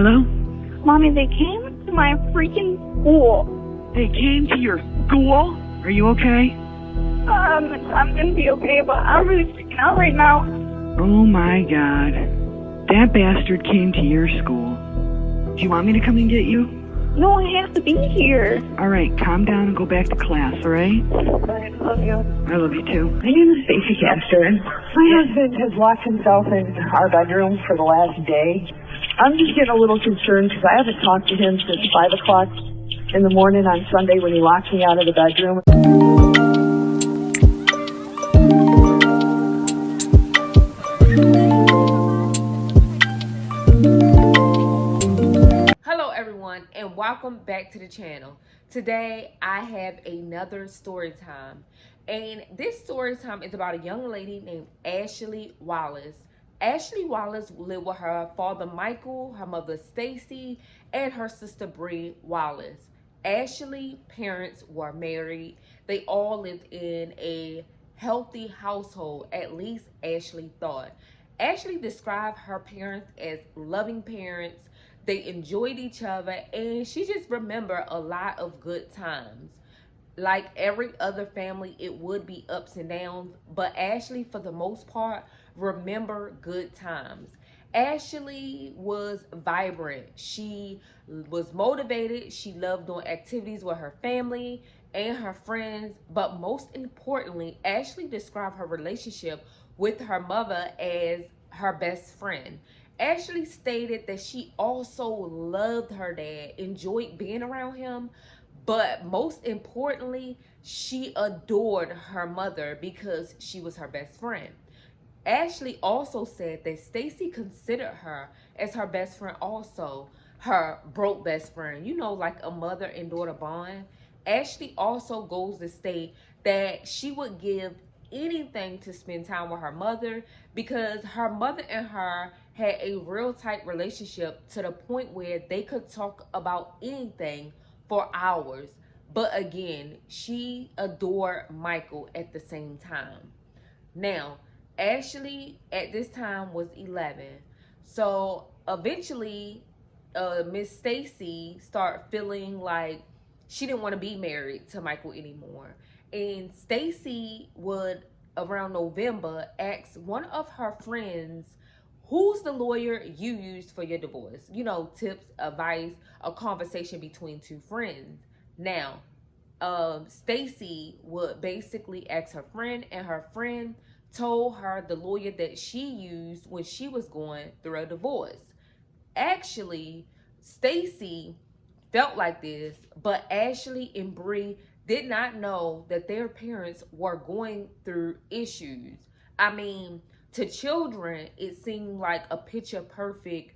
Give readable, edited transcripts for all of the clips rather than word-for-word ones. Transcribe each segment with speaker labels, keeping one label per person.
Speaker 1: Hello?
Speaker 2: Mommy, they came to my freaking school.
Speaker 1: They came to your school? Are you okay?
Speaker 2: I'm gonna be okay, but I'm really freaking out right now.
Speaker 1: Oh my God. That bastard came to your school. Do you want me to come and get you?
Speaker 2: No, I have to be here.
Speaker 1: Alright, calm down and go back to class, alright?
Speaker 2: I love you.
Speaker 1: I love you too.
Speaker 3: My name is Stacy Caster. My husband has locked himself in our bedroom for the last day. I'm just getting a little concerned because I haven't talked to him since 5 o'clock in the morning on Sunday when he locked me out of the bedroom.
Speaker 4: Hello everyone and welcome back to the channel. Today I have another story time, and this story time is about a young lady named Ashely Wallace. Ashely Wallace lived with her father Michael, her mother Stacy, and her sister Bree Wallace. Ashely's parents were married. They all lived in a healthy household, at least Ashely thought. Ashely described her parents as loving parents. They enjoyed each other, and she just remembered a lot of good times. Like every other family, it would be ups and downs, but Ashely, for the most part, remember good times. Ashely was vibrant. She was motivated. She loved doing activities with her family and her friends, but most importantly, Ashely described her relationship with her mother as her best friend. Ashely stated that she also loved her dad, enjoyed being around him, but most importantly, she adored her mother because she was her best friend. Ashely also said that Stacy considered her as her best friend, also her broke best friend, you know, like a mother and daughter bond. Ashely also goes to state that she would give anything to spend time with her mother because her mother and her had a real tight relationship to the point where they could talk about anything for hours. But again, she adored Michael at the same time. Now, Ashely at this time was 11. So eventually, Miss Stacy started feeling like she didn't want to be married to Michael anymore. And Stacy would, around November, ask one of her friends, who's the lawyer you used for your divorce? You know, tips, advice, a conversation between two friends. Now, Stacy would basically ask her friend, and her friend told her the lawyer that she used when she was going through a divorce. Actually, Stacy felt like this, but Ashely and Bree did not know that their parents were going through issues. I mean, to children, it seemed like a picture perfect,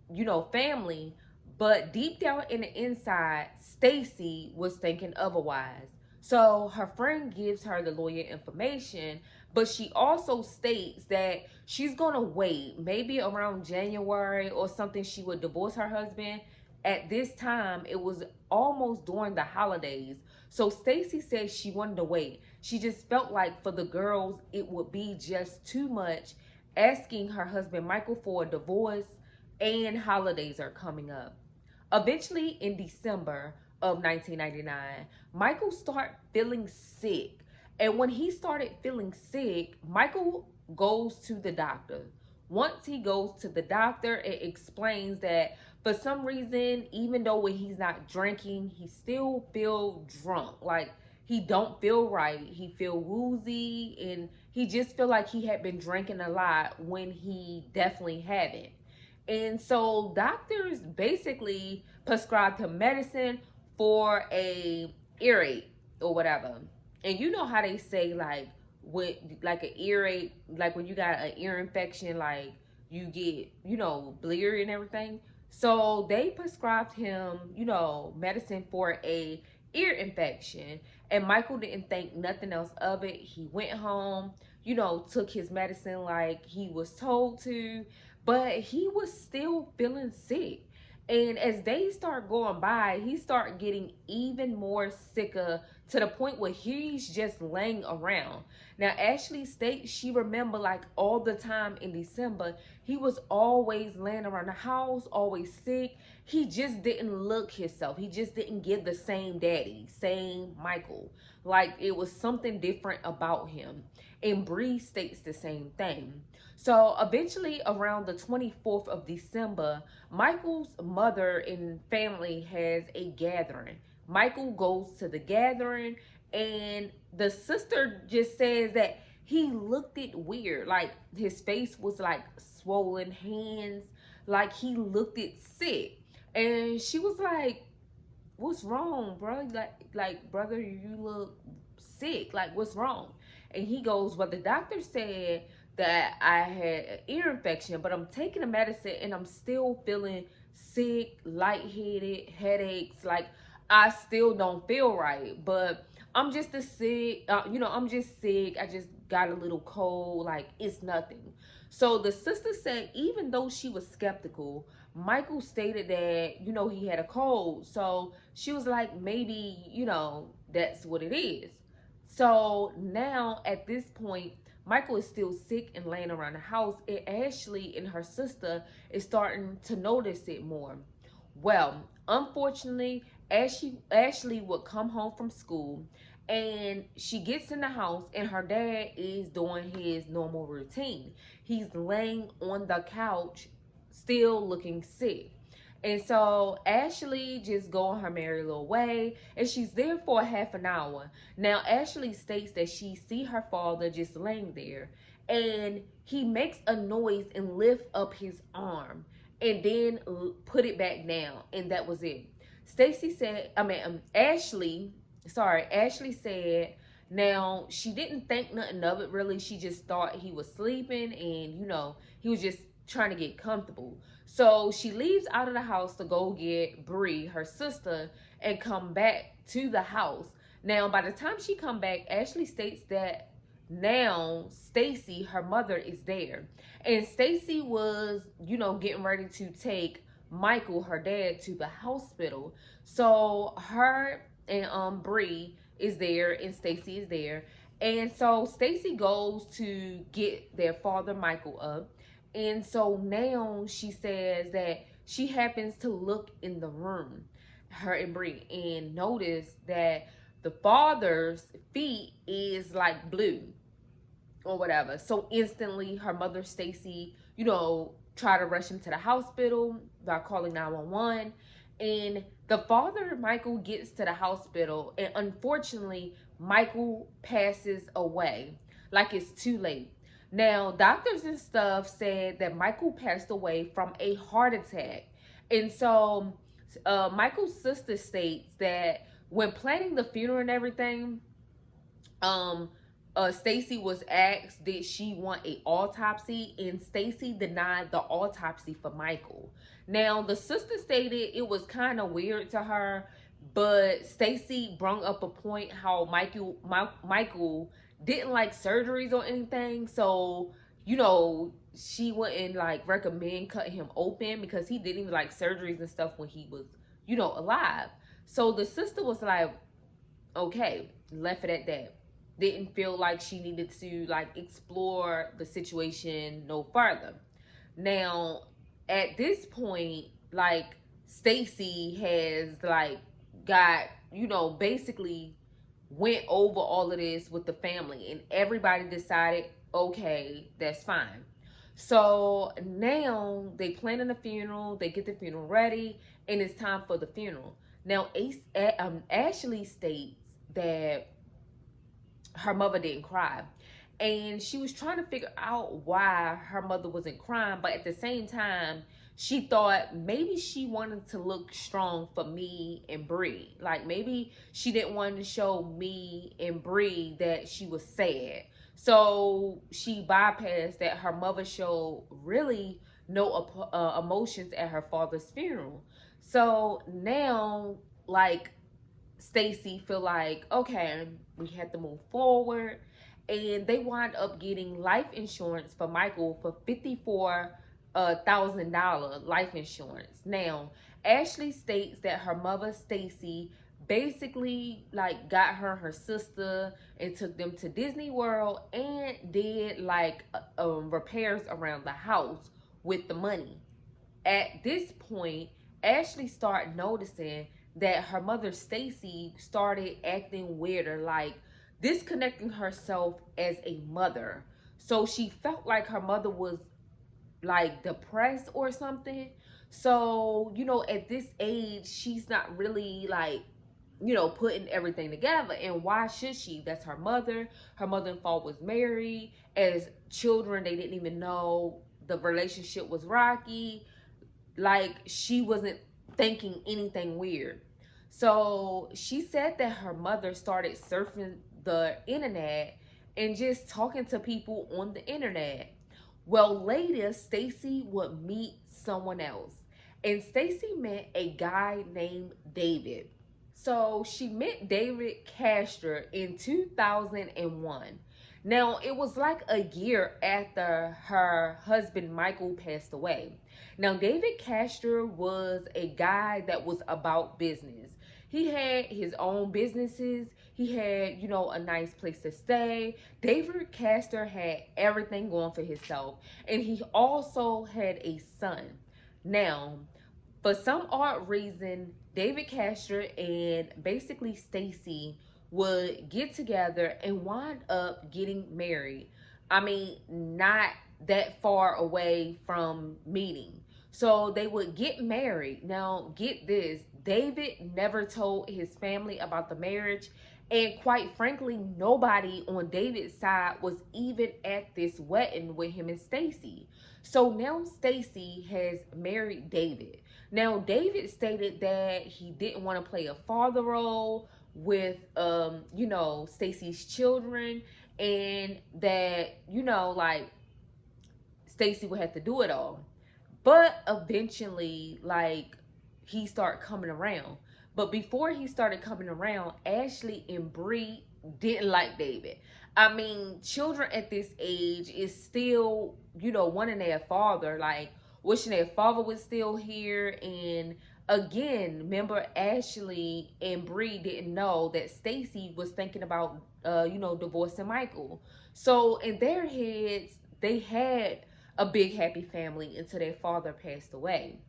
Speaker 4: you know, family, but deep down in the inside, Stacy was thinking otherwise. So her friend gives her the lawyer information, but she also states that she's gonna wait, maybe around January or something, she would divorce her husband. At this time, it was almost during the holidays. So Stacy said she wanted to wait. She just felt like for the girls, it would be just too much asking her husband Michael for a divorce, and holidays are coming up. Eventually, in December of 1999, Michael started feeling sick. And when he started feeling sick, Michael goes to the doctor. Once he goes to the doctor, it explains that for some reason, even though when he's not drinking, he still feel drunk. Like he don't feel right. He feel woozy, and he just feel like he had been drinking a lot when he definitely hadn't. And so doctors basically prescribed him medicine for a earache or whatever. And you know how they say like with like an earache, like when you got an ear infection, like you get, you know, bleary and everything. So they prescribed him, you know, medicine for a ear infection. And Michael didn't think nothing else of it. He went home, you know, took his medicine like he was told to, but he was still feeling sick. And as days start going by, he started getting even more sicker to the point where he's just laying around. Now, Ashely states she remember like all the time in December, he was always laying around the house, always sick. He just didn't look himself. He just didn't give the same daddy, same Michael. Like it was something different about him. And Bree states the same thing. So eventually around the 24th of December, Michael's mother and family has a gathering. Michael goes to the gathering, and the sister just says that he looked it weird. Like his face was like swollen, hands, like he looked it sick. And she was like, what's wrong, bro? Like brother, you look sick. Like, what's wrong? And he goes, well, the doctor said that I had an ear infection, but I'm taking the medicine and I'm still feeling sick, lightheaded, headaches. Like, I still don't feel right, but I'm just I'm just sick. I just got a little cold. Like, it's nothing. So the sister said, even though she was skeptical, Michael stated that, he had a cold. So she was like, maybe, that's what it is. So now at this point, Michael is still sick and laying around the house, and Ashely and her sister is starting to notice it more. Well, unfortunately, Ashely would come home from school, and she gets in the house and her dad is doing his normal routine. He's laying on the couch still looking sick. And so Ashely just go on her merry little way, and she's there for a half an hour. Now Ashely states that she see her father just laying there, and he makes a noise and lift up his arm and then put it back down, and that was it. Ashely said now she didn't think nothing of it really. She just thought he was sleeping, and he was just trying to get comfortable. So she leaves out of the house to go get Bree, her sister, and come back to the house. Now, by the time she come back, Ashely states that now Stacy, her mother, is there. And Stacy was, getting ready to take Michael, her dad, to the hospital. So her and Bree is there and Stacy is there. And so Stacy goes to get their father Michael up. And so now she says that she happens to look in the room, her and Bree, and notice that the father's feet is like blue or whatever. So instantly her mother Stacy, try to rush him to the hospital by calling 911. And the father Michael gets to the hospital, and unfortunately Michael passes away. Like, it's too late. Now, doctors and stuff said that Michael passed away from a heart attack. And so Michael's sister states that when planning the funeral and everything, Stacy was asked, did she want an autopsy? And Stacy denied the autopsy for Michael. Now, the sister stated it was kind of weird to her, but Stacy brought up a point how Michael didn't like surgeries or anything. So, she wouldn't like recommend cutting him open because he didn't even like surgeries and stuff when he was, alive. So the sister was like, okay, left it at that. Didn't feel like she needed to like explore the situation no further. Now, at this point, like, Stacy has like got, basically went over all of this with the family, and everybody decided, okay, that's fine. So now they planning the funeral, they get the funeral ready, and it's time for the funeral. Now Ashely states that her mother didn't cry, and she was trying to figure out why her mother wasn't crying, but at the same time she thought maybe she wanted to look strong for me and Bree. Like, maybe she didn't want to show me and Bree that she was sad. So she bypassed that her mother showed really no emotions at her father's funeral. So now, like, Stacy feel like, okay, we have to move forward. And they wind up getting life insurance for Michael for $54,000 life insurance. Now, Ashely states that her mother, Stacy, basically like got her and her sister and took them to Disney World and did like repairs around the house with the money. At this point, Ashely started noticing that her mother Stacy started acting weirder, like disconnecting herself as a mother. So she felt like her mother was like depressed or something. So, at this age, she's not really like, putting everything together. And why should she? That's her mother. Her mother-in-law was married. As children, they didn't even know the relationship was rocky. Like, she wasn't thinking anything weird. So she said that her mother started surfing the internet and just talking to people on the internet. Well, later, Stacy would meet someone else. And Stacy met a guy named David. So she met David Castor in 2001. Now, it was like a year after her husband Michael passed away. Now, David Castor was a guy that was about business. He had his own businesses. He had, a nice place to stay. David Castor had everything going for himself. And he also had a son. Now, for some odd reason, David Castor and basically Stacy would get together and wind up getting married. I mean, not that far away from meeting. So they would get married. Now, get this, David never told his family about the marriage. And quite frankly, nobody on David's side was even at this wedding with him and Stacy. So now Stacy has married David. Now, David stated that he didn't want to play a father role with, Stacy's children, and that, like, Stacy would have to do it all. But eventually, like, he started coming around. But before he started coming around, Ashely and Bree didn't like David. I mean, children at this age is still, wanting their father, like wishing their father was still here. And again, remember, Ashely and Bree didn't know that Stacy was thinking about, divorcing Michael. So in their heads, they had a big happy family until their father passed away.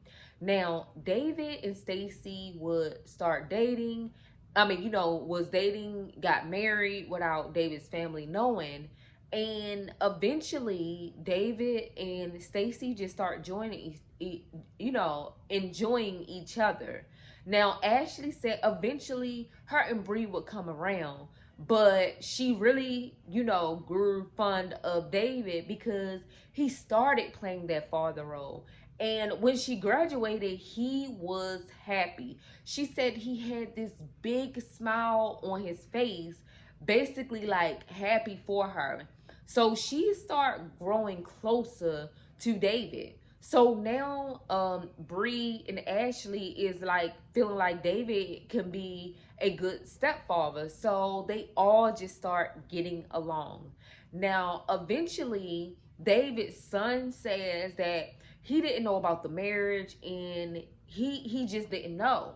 Speaker 4: Now, David and Stacy would start dating. I mean, was dating, got married without David's family knowing. And eventually, David and Stacy just start enjoying each other. Now, Ashely said eventually her and Bree would come around, but she really, grew fond of David because he started playing that father role. And when she graduated, he was happy. She said he had this big smile on his face, basically like happy for her. So she started growing closer to David. So now Bree and Ashely is like feeling like David can be a good stepfather. So they all just start getting along. Now, eventually, David's son says that he didn't know about the marriage and he just didn't know.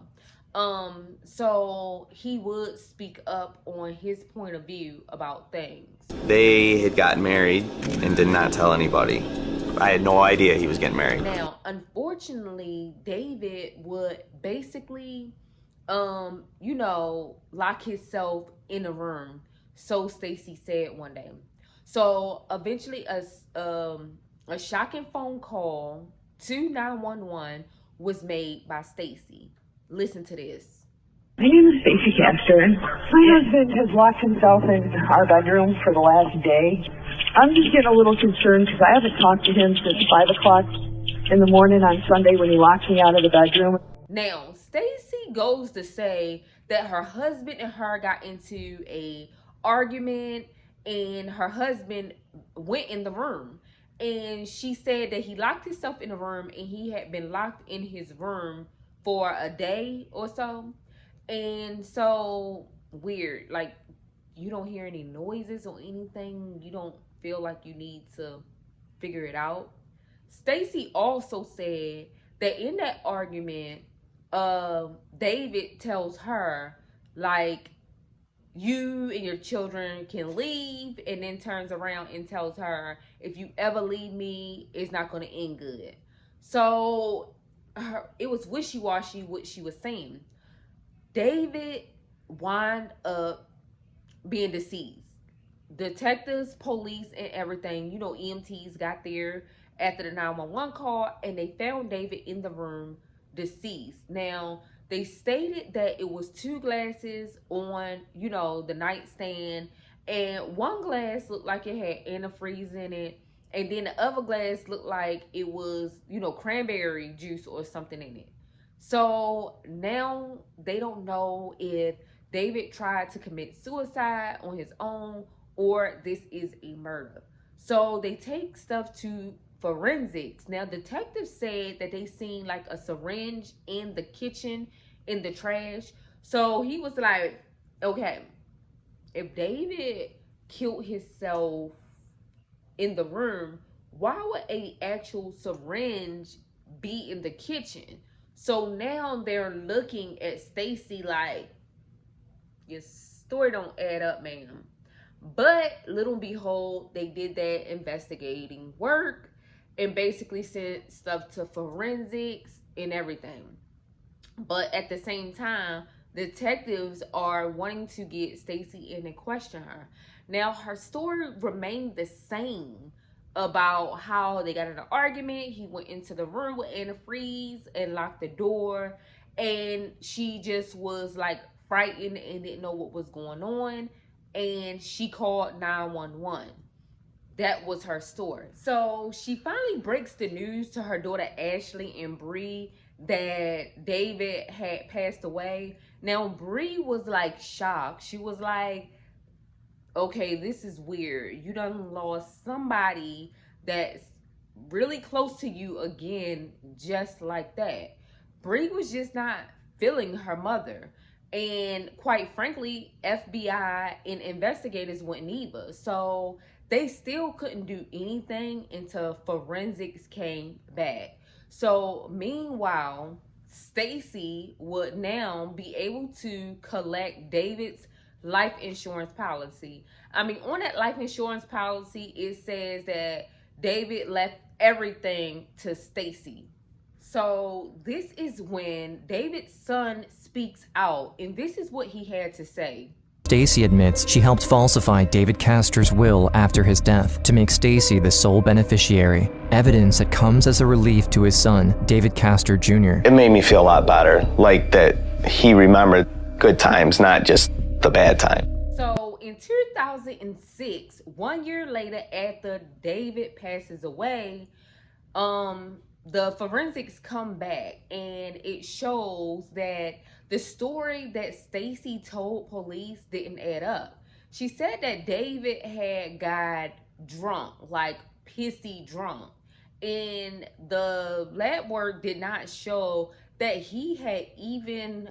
Speaker 4: So he would speak up on his point of view about things.
Speaker 5: They had gotten married and did not tell anybody. I had no idea he was getting married.
Speaker 4: Now, unfortunately, David would basically, lock himself in a room. So Stacy said one day. So eventually, a shocking phone call to 911 was made by Stacy. Listen to this.
Speaker 3: My name is Stacy Castor. My husband has locked himself in our bedroom for the last day. I'm just getting a little concerned because I haven't talked to him since 5 o'clock in the morning on Sunday when he locked me out of the bedroom.
Speaker 4: Now, Stacy goes to say that her husband and her got into a argument and her husband went in the room. And she said that he locked himself in the room and he had been locked in his room for a day or so. And so weird, like you don't hear any noises or anything. You don't feel like you need to figure it out. Stacy also said that in that argument, David tells her like, you and your children can leave, and then turns around and tells her, if you ever leave me, it's not going to end good. So it was wishy-washy what she was saying. David wound up being deceased. Detectives, police, and everything, EMTs got there after the 911 call, and they found David in the room deceased. Now, they stated that it was 2 glasses on, the nightstand, and one glass looked like it had antifreeze in it, and then the other glass looked like it was, cranberry juice or something in it. So now they don't know if David tried to commit suicide on his own or this is a murder. So they take stuff to forensics. Now, detectives said that they seen like a syringe in the kitchen in the trash. So he was like, okay, if David killed himself in the room, why would a actual syringe be in the kitchen? So now they're looking at Stacy like, your story don't add up, ma'am. But little behold, they did that investigating work and basically sent stuff to forensics and everything. But at the same time, detectives are wanting to get Stacy in and question her. Now, her story remained the same about how they got in an argument. He went into the room with antifreeze and locked the door. And she just was like frightened and didn't know what was going on. And she called 911. That was her story. So she finally breaks the news to her daughter Ashely and Bree that David had passed away. Now Bree was like shocked. She was like, okay, this is weird. You done lost somebody that's really close to you again, just like that. Bree was just not feeling her mother. And quite frankly, FBI and investigators wouldn't either. So they still couldn't do anything until forensics came back. So meanwhile, Stacy would now be able to collect David's life insurance policy. I mean, on that life insurance policy, it says that David left everything to Stacy. So this is when David's son speaks out, and this is what he had to say.
Speaker 6: Stacy admits she helped falsify David Castor's will after his death to make Stacy the sole beneficiary, evidence that comes as a relief to his son, David Castor Jr.
Speaker 5: It made me feel a lot better, like that he remembered good times, not just the bad time.
Speaker 4: So in 2006, 1 year later after David passes away, the forensics come back and it shows that the story that Stacy told police didn't add up. She said that David had got drunk, like pissy drunk, and the lab work did not show that he had even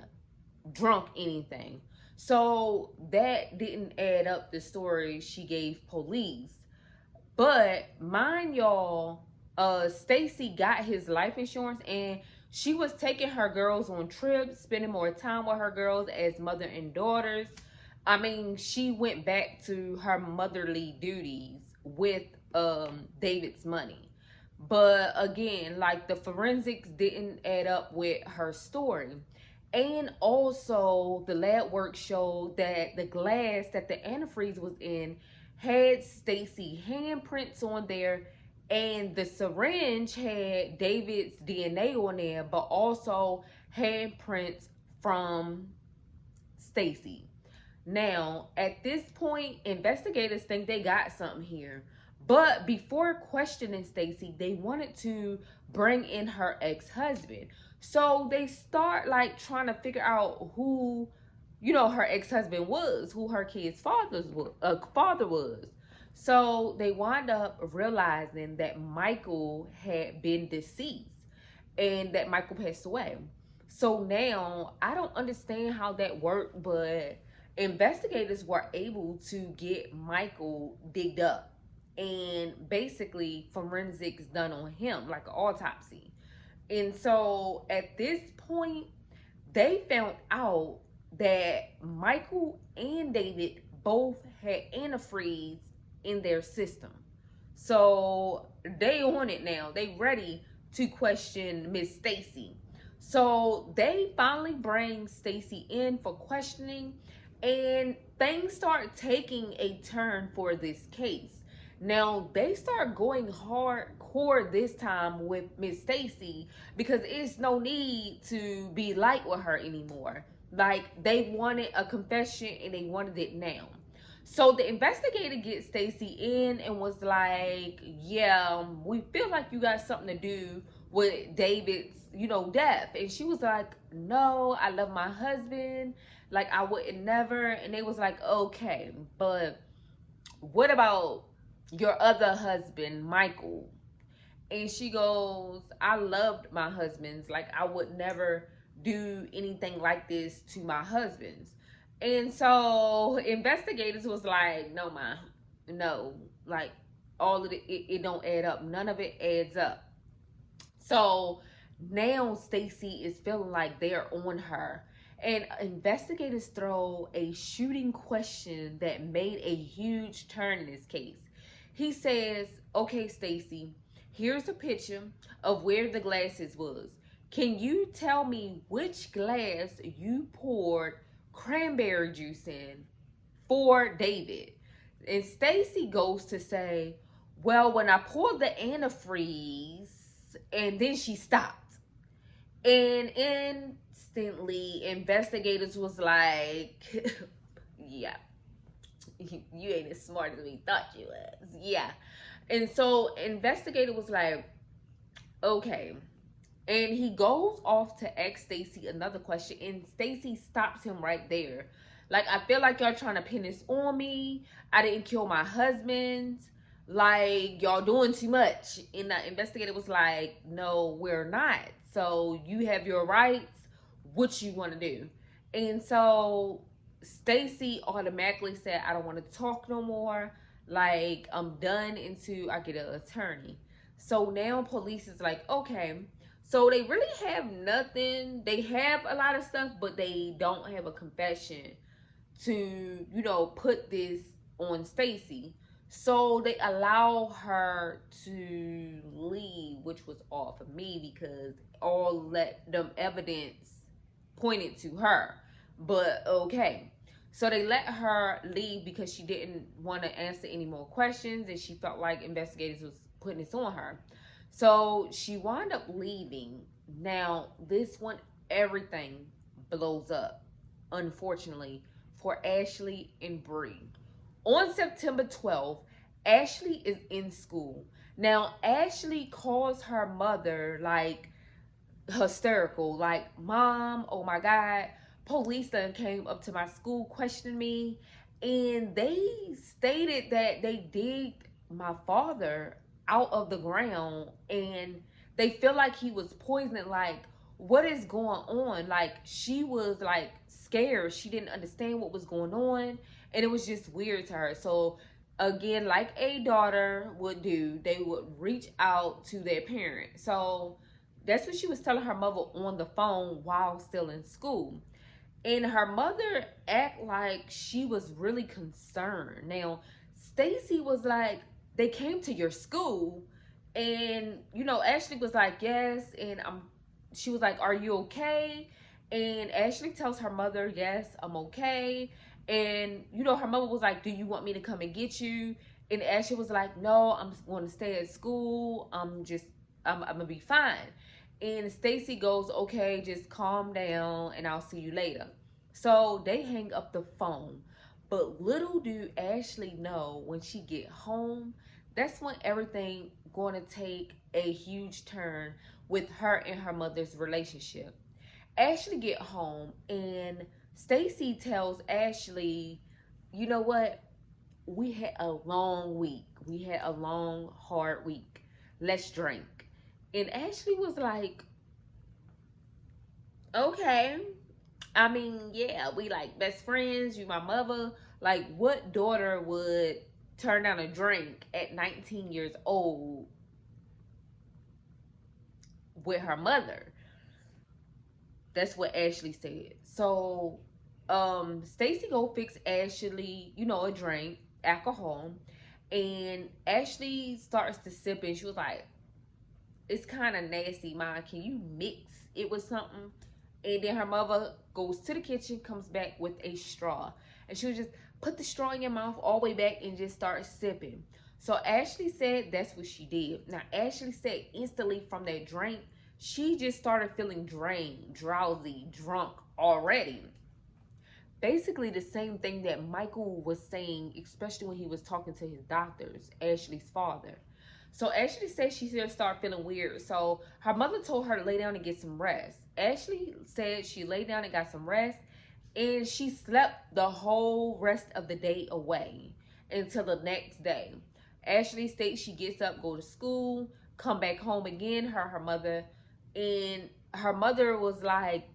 Speaker 4: drunk anything. So that didn't add up the story she gave police. But mind y'all, Stacy got his life insurance and she was taking her girls on trips, spending more time with her girls as mother and daughters. I mean, she went back to her motherly duties with David's money. But again, like, the forensics didn't add up with her story. And also the lab work showed that the glass that the antifreeze was in had Stacy handprints on there, and the syringe had David's DNA on there, but also handprints from Stacy. Now, at this point, investigators think they got something here. But before questioning Stacy, they wanted to bring in her ex-husband. So they start like trying to figure out who, her ex-husband was, who her kid's father was. So they wind up realizing that Michael had been deceased and that Michael passed away. So now I don't understand how that worked, but investigators were able to get Michael digged up and basically forensics done on him, like an autopsy. And so at this point, they found out that Michael and David both had antifreeze in their system. So they on it now. They ready to question Miss Stacy. So they finally bring Stacy in for questioning, and things start taking a turn for this case. Now they start going hardcore this time with Miss Stacy because it's no need to be light with her anymore. Like, they wanted a confession and they wanted it now. So the investigator gets Stacy in and was like, yeah, we feel like you got something to do with David's, death. And she was like, no, I love my husband. Like, I wouldn't never. And they was like, okay, but what about your other husband, Michael? And she goes, I loved my husbands. Like, I would never do anything like this to my husbands. And so investigators was like, no, ma, no. Like, all of it don't add up. None of it adds up. So now Stacy is feeling like they're on her. And investigators throw a shooting question that made a huge turn in this case. He says, okay, Stacy, here's a picture of where the glasses was. Can you tell me which glass you poured cranberry juice in for David? And Stacy goes to say, well, when I poured the antifreeze, and then she stopped. And instantly, investigators was like, yeah, you ain't as smart as we thought you was. Yeah. And so investigator was like, okay. And he goes off to ask Stacy another question, and Stacy stops him right there. Like, I feel like y'all trying to pin this on me. I didn't kill my husband. Like, y'all doing too much. And the investigator was like, no, we're not. So you have your rights. What you want to do? And so Stacy automatically said, I don't want to talk no more. Like, I'm done until I get an attorney. So now police is like, okay. So they really have nothing. They have a lot of stuff, but they don't have a confession to, put this on Stacy. So they allow her to leave, which was off of me because all them evidence pointed to her. But okay. So they let her leave because she didn't want to answer any more questions, and she felt like investigators was putting this on her. So she wound up leaving. Now, this one, everything blows up, unfortunately, for Ashely and Bree. On September 12th, Ashely is in school. Now, Ashely calls her mother, like, hysterical. Like, Mom, oh my God, police done came up to my school questioning me. And they stated that they digged my father out of the ground and they feel like he was poisoned. Like, what is going on? Like, she was like scared. She didn't understand what was going on, and it was just weird to her. So again, like a daughter would do, they would reach out to their parent. So that's what she was telling her mother on the phone while still in school. And her mother act like she was really concerned. Now, Stacy was like, they came to your school, and Ashely was like, yes. And she was like, are you okay? And Ashely tells her mother, yes, I'm okay. And her mother was like, do you want me to come and get you? And Ashely was like, no, I'm going to stay at school. I'm gonna be fine. And Stacy goes, okay, just calm down and I'll see you later. So they hang up the phone. But little do Ashely know, when she get home, that's when everything going to take a huge turn with her and her mother's relationship. Ashely get home and Stacy tells Ashely, you know what? We had a long week. We had a long, hard week. Let's drink. And Ashely was like, okay. I mean, yeah, we like best friends. You my mother. Like, what daughter would turn down a drink at 19 years old with her mother? That's what Ashely said. So Stacy go fix Ashely, a drink, alcohol, and Ashely starts to sip and she was like, it's kind of nasty, Mom. Can you mix it with something? And then her mother goes to the kitchen, comes back with a straw. And she would just put the straw in your mouth all the way back and just start sipping. So Ashely said that's what she did. Now, Ashely said instantly from that drink, she just started feeling drained, drowsy, drunk already. Basically the same thing that Michael was saying, especially when he was talking to his doctors, Ashley's father. So Ashely said she just started feeling weird. So her mother told her to lay down and get some rest. Ashely said she lay down and got some rest, and she slept the whole rest of the day away until the next day. Ashely states she gets up, go to school, come back home again, her mother, and her mother was like,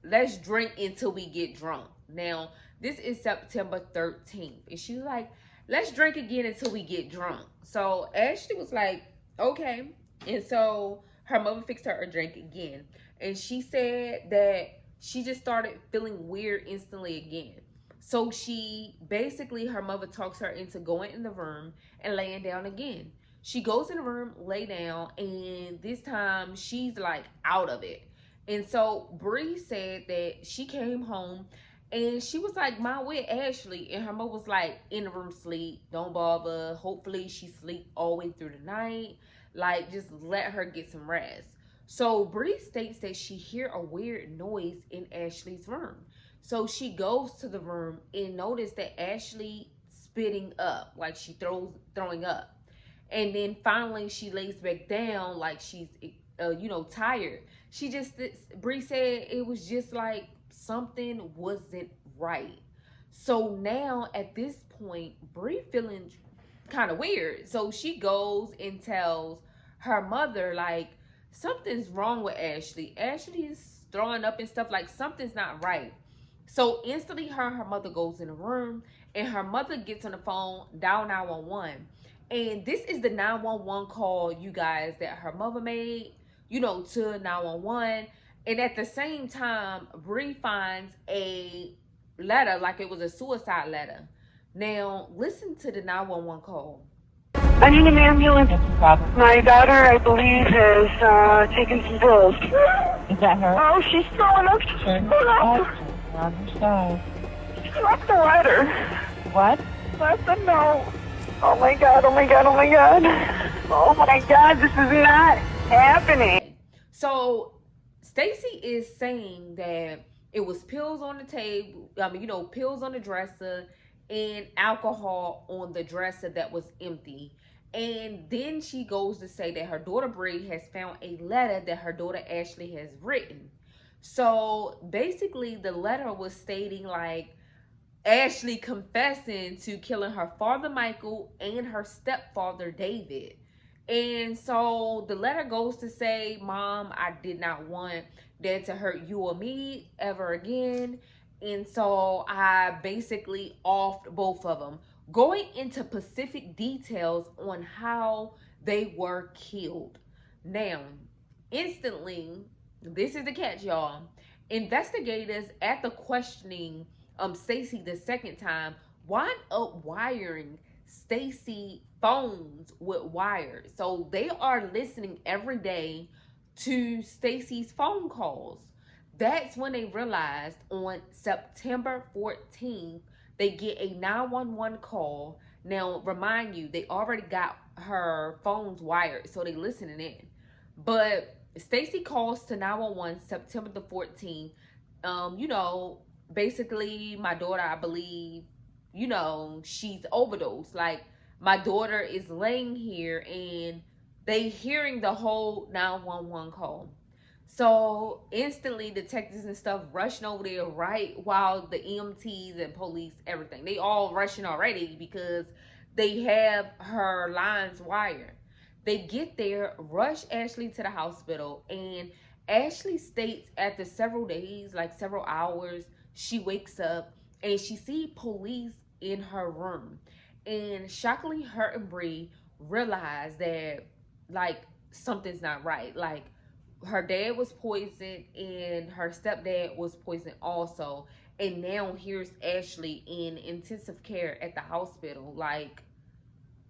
Speaker 4: let's drink until we get drunk. Now, this is September 13th. And she was like, let's drink again until we get drunk. So Ashely was like, okay. And so her mother fixed her a drink again. And she said that she just started feeling weird instantly again. So her mother talks her into going in the room and laying down again. She goes in the room, lay down, and this time she's like out of it. And so Bree said that she came home and she was like, Mom, where Ashely? And her mother was like, in the room sleep. Don't bother. Hopefully she sleep all the way through the night. Like, just let her get some rest. So Bree states that she hear a weird noise in Ashley's room. So she goes to the room and noticed that Ashely spitting up, like she throwing up. And then finally she lays back down like she's tired. Bree said it was just like something wasn't right. So now at this point, Bree feeling kind of weird. So she goes and tells her mother, like, something's wrong with Ashely. Ashley is throwing up and stuff, like something's not right. So instantly her mother goes in the room and her mother gets on the phone, dial 911. And this is the 911 call, you guys, that her mother made, to 911. And at the same time, Bree finds a letter, like it was a suicide letter. Now, listen to the 911 call.
Speaker 2: I need an ambulance. My daughter, I believe, has taken some pills.
Speaker 3: Is that her?
Speaker 2: Oh, she's throwing up.
Speaker 3: I understand.
Speaker 2: She left the letter.
Speaker 3: What?
Speaker 2: Left the note. Oh my God, oh my God, oh my God. Oh my God, this is not happening.
Speaker 4: So Stacy is saying that it was pills on the table, pills on the dresser and alcohol on the dresser that was empty. And then she goes to say that her daughter Bree has found a letter that her daughter Ashely has written. So basically the letter was stating like Ashely confessing to killing her father Michael and her stepfather David. And so the letter goes to say, Mom, I did not want Dad to hurt you or me ever again. And so I basically offed both of them, going into specific details on how they were killed. Now, instantly, this is the catch, y'all. Investigators, after questioning Stacy the second time, wind up wiring Stacy phones with wires. So they are listening every day to Stacy's phone calls. That's when they realized on September 14th, they get a 911 call. Now, remind you, they already got her phones wired, so they listening in. But Stacy calls to 911 September the 14th. Basically, my daughter, I believe, she's overdosed. Like, my daughter is laying here and they hearing the whole 911 call. So instantly detectives and stuff rushing over there right while the EMTs and police, everything, they all rushing already because they have her lines wired. They get there, rush Ashely to the hospital, and Ashely states after several days, like several hours, she wakes up and she sees police in her room. And shockingly, her and Bree realize that like something's not right. Like her dad was poisoned and her stepdad was poisoned also. And now here's Ashely in intensive care at the hospital, like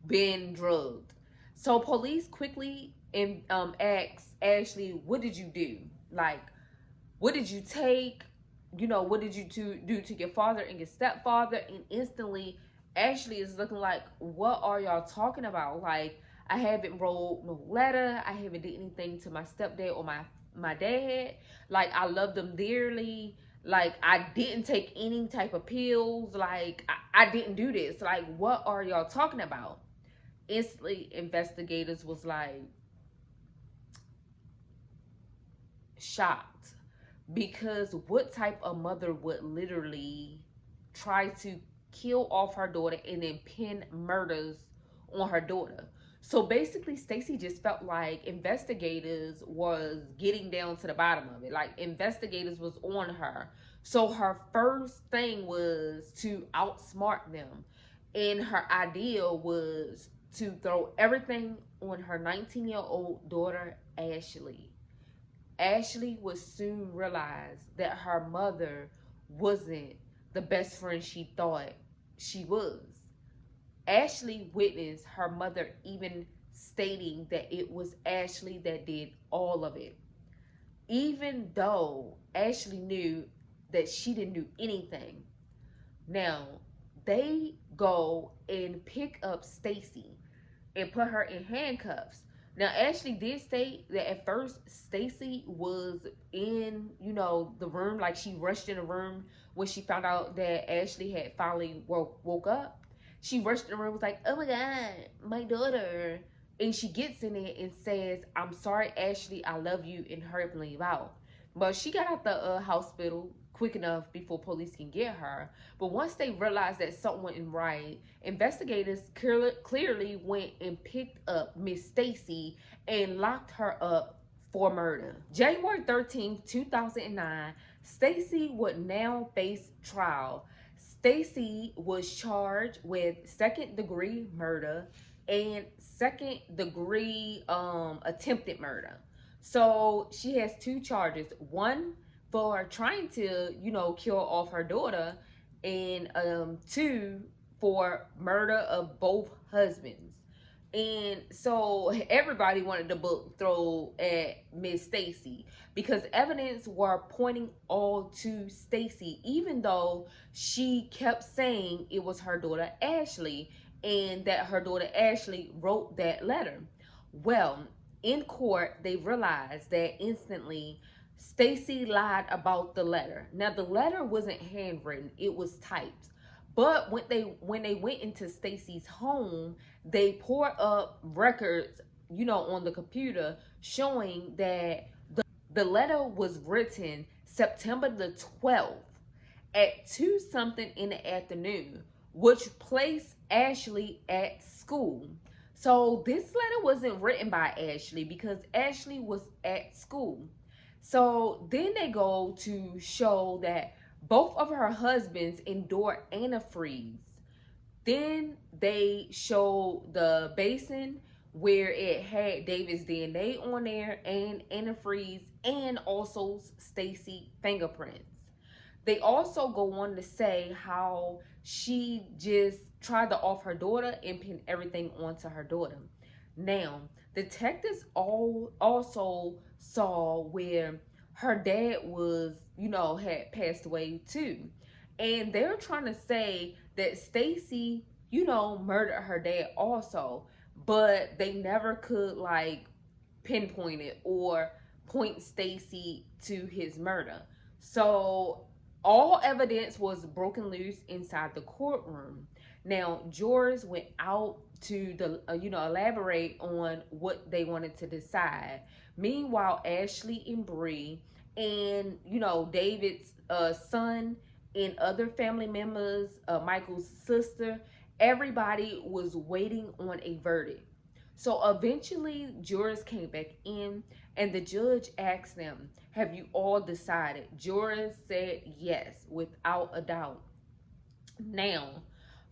Speaker 4: been drugged. So police quickly asked Ashely, what did you do? Like, what did you take? You know, what did you do to your father and your stepfather? And instantly, Ashely is looking like, what are y'all talking about? Like, I haven't wrote no letter. I haven't did anything to my stepdad or my dad. Like, I love them dearly. Like, I didn't take any type of pills. Like, I didn't do this. Like, what are y'all talking about? Instantly, investigators was like shocked, because what type of mother would literally try to kill off her daughter and then pin murders on her daughter? So basically, Stacey just felt like investigators was getting down to the bottom of it. Like, investigators was on her. So her first thing was to outsmart them. And her idea was to throw everything on her 19-year-old daughter, Ashely. Ashely would soon realize that her mother wasn't the best friend she thought she was. Ashely witnessed her mother even stating that it was Ashely that did all of it, even though Ashely knew that she didn't do anything. Now, they go and pick up Stacey and put her in handcuffs. Now, Ashely did state that at first Stacey was in, the room, like she rushed in the room when she found out that Ashely had finally woke up. She rushed in the room, was like, oh my God, my daughter. And she gets in it and says, I'm sorry, Ashely, I love you, and hurry and leave out. But she got out the hospital quick enough before police can get her. But once they realized that something wasn't right, investigators clearly went and picked up Miss Stacey and locked her up for murder. January 13th, 2009, Stacey would now face trial. Stacey was charged with second-degree murder and second-degree attempted murder. So she has two charges. One for trying to, kill off her daughter, and two for murder of both husbands. And so everybody wanted to throw at Miss Stacey because evidence were pointing all to Stacey, even though she kept saying it was her daughter Ashely and that her daughter Ashely wrote that letter. Well, in court, they realized that instantly Stacey lied about the letter. Now, the letter wasn't handwritten, it was typed. But when they went into Stacey's home, they poured up records, on the computer showing that the letter was written September the 12th at 2-something in the afternoon, which placed Ashely at school. So this letter wasn't written by Ashely because Ashely was at school. So then they go to show that both of her husbands endured antifreeze. Then they show the basin where it had David's DNA on there and antifreeze and also Stacey fingerprints. They also go on to say how she just tried to off her daughter and pin everything onto her daughter. Now, detectives also saw where her dad was, had passed away too. And they're trying to say that Stacey, murdered her dad also, but they never could pinpoint it or point Stacey to his murder. So all evidence was broken loose inside the courtroom. Now, jurors went out to elaborate on what they wanted to decide. Meanwhile, Ashely and Bree and David's son and other family members, Michael's sister, everybody was waiting on a verdict. So eventually jurors came back in and the judge asked them, have you all decided? Jurors said yes, without a doubt. Now,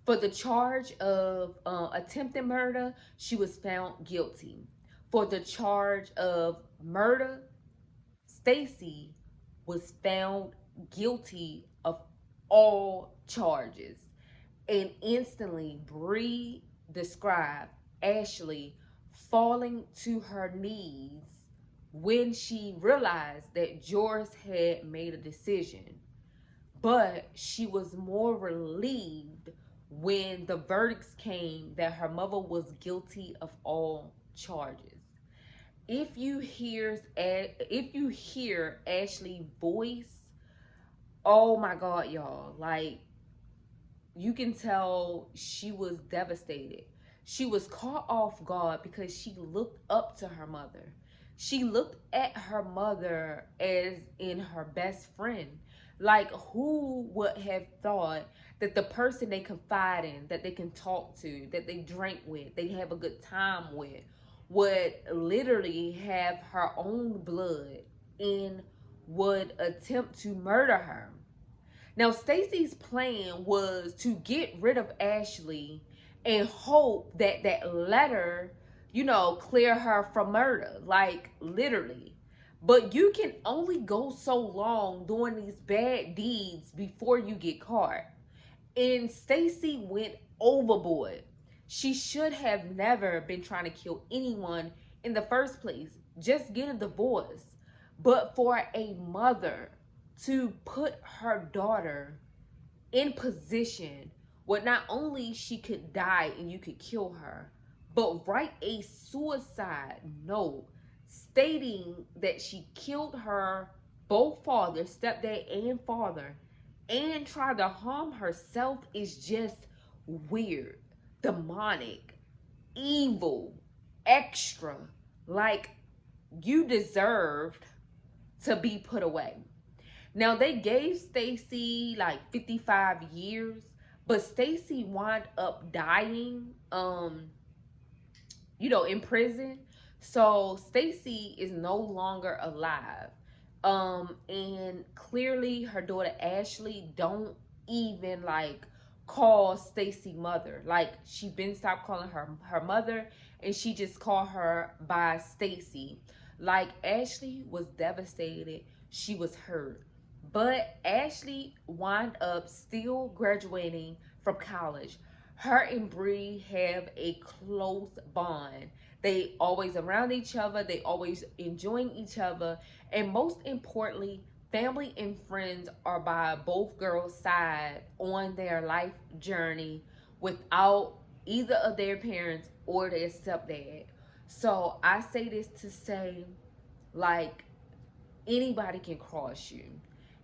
Speaker 4: for the charge of attempted murder, she was found guilty. For the charge of murder, Stacy was found guilty of all charges. And instantly, Bree described Ashely falling to her knees when she realized that Joris had made a decision. But she was more relieved when the verdicts came that her mother was guilty of all charges. If you hear Ashely's voice, oh my God, y'all, like, you can tell she was devastated. She was caught off guard because she looked up to her mother. She looked at her mother as in her best friend. Like, who would have thought that the person they confide in, that they can talk to, that they drink with, they have a good time with, would literally have her own blood and would attempt to murder her? Now, Stacy's plan was to get rid of Ashely and hope that that letter, clear her from murder, like literally. But you can only go so long doing these bad deeds before you get caught. And Stacy went overboard. She should have never been trying to kill anyone in the first place, just get a divorce. But for a mother to put her daughter in position where not only she could die and you could kill her, but write a suicide note stating that she killed her both father, stepdad and father, and tried to harm herself is just weird, demonic, evil, extra. Like, you deserved to be put away. Now, they gave Stacy like 55 years, but Stacy wound up dying, in prison. So Stacy is no longer alive. And clearly her daughter Ashely don't even call Stacy mother. Like, she been stopped calling her mother, and she just called her by Stacy. Like, Ashely was devastated. She was hurt. But Ashely wound up still graduating from college. Her and Bree have a close bond. They always around each other. They always enjoying each other. And most importantly, family and friends are by both girls' side on their life journey without either of their parents or their stepdad. So I say this to say, anybody can cross you.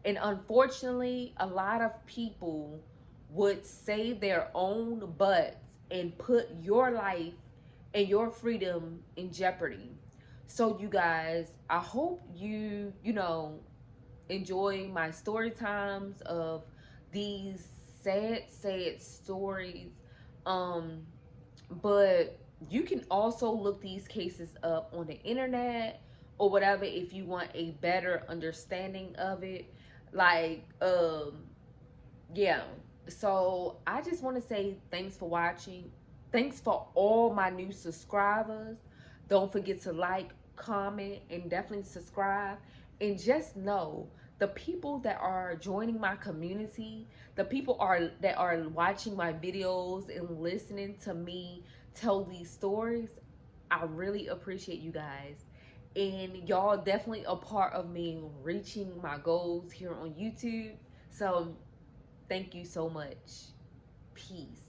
Speaker 4: And unfortunately, a lot of people would save their own butts and put your life and your freedom in jeopardy. So you guys, I hope you enjoy my story times of these sad stories. But you can also look these cases up on the internet or whatever if you want a better understanding of it. Yeah. So I just want to say thanks for watching. Thanks for all my new subscribers. Don't forget to like, comment, and definitely subscribe. And just know, the people that are joining my community, the people that are watching my videos and listening to me tell these stories, I really appreciate you guys. And y'all definitely a part of me reaching my goals here on YouTube. So thank you so much. Peace.